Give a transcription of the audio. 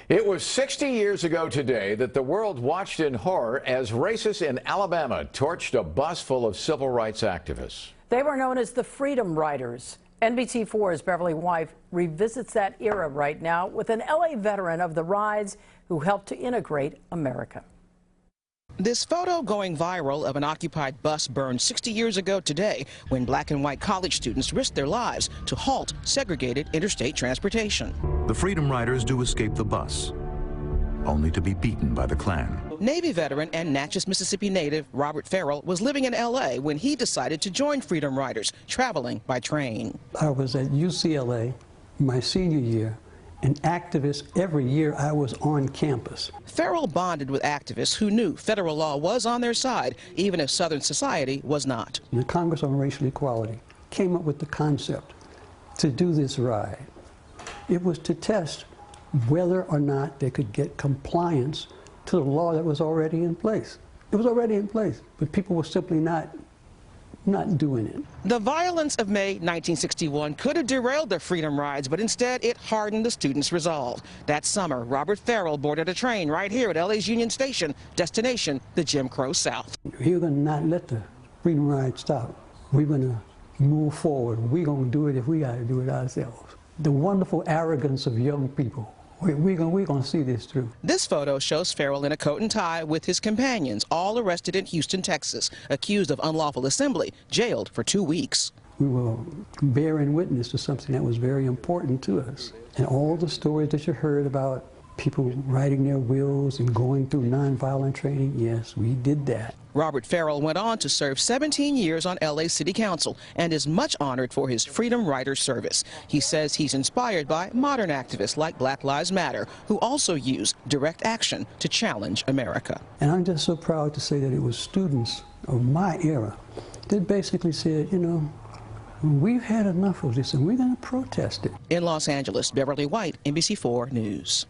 It was 60 years ago today that the world watched in horror as racists in Alabama torched a bus full of civil rights activists. They were known as the Freedom Riders. NBC4's Beverly White revisits that era right now with an LA veteran of the rides who helped to integrate America. This photo going viral of an occupied bus burned 60 years ago today when black and white college students risked their lives to halt segregated interstate transportation. The Freedom Riders do escape the bus, only to be beaten by the Klan. Navy veteran and Natchez, Mississippi native Robert Farrell was living in L.A. when he decided to join Freedom Riders, traveling by train. I was at UCLA my senior year, an activist every year I was on campus. Farrell bonded with activists who knew federal law was on their side, even if Southern society was not. The Congress on Racial Equality came up with the concept to do this ride. It was to test whether or not they could get compliance to the law that was already in place. It was already in place, but people were simply not doing it. The violence of May 1961 could have derailed the Freedom Rides, but instead it hardened the students' resolve. That summer, Robert Farrell boarded a train right here at LA's Union Station, destination the Jim Crow South. We're going to not let the Freedom Ride stop. We're going to move forward. We're going to do it if we got to do it ourselves. The wonderful arrogance of young people. We're going to see this through. This photo shows Farrell in a coat and tie with his companions, all arrested in Houston, Texas, accused of unlawful assembly, jailed for 2 weeks. We were bearing witness to something that was very important to us. And all the stories that you heard about people riding their wheels and going through nonviolent training, yes, we did that. Robert Farrell went on to serve 17 years on LA City Council and is much honored for his Freedom Rider service. He says he's inspired by modern activists like Black Lives Matter, who also use direct action to challenge America. And I'm just so proud to say that it was students of my era that basically said, you know, we've had enough of this and we're going to protest it. In Los Angeles, Beverly White, NBC4 News.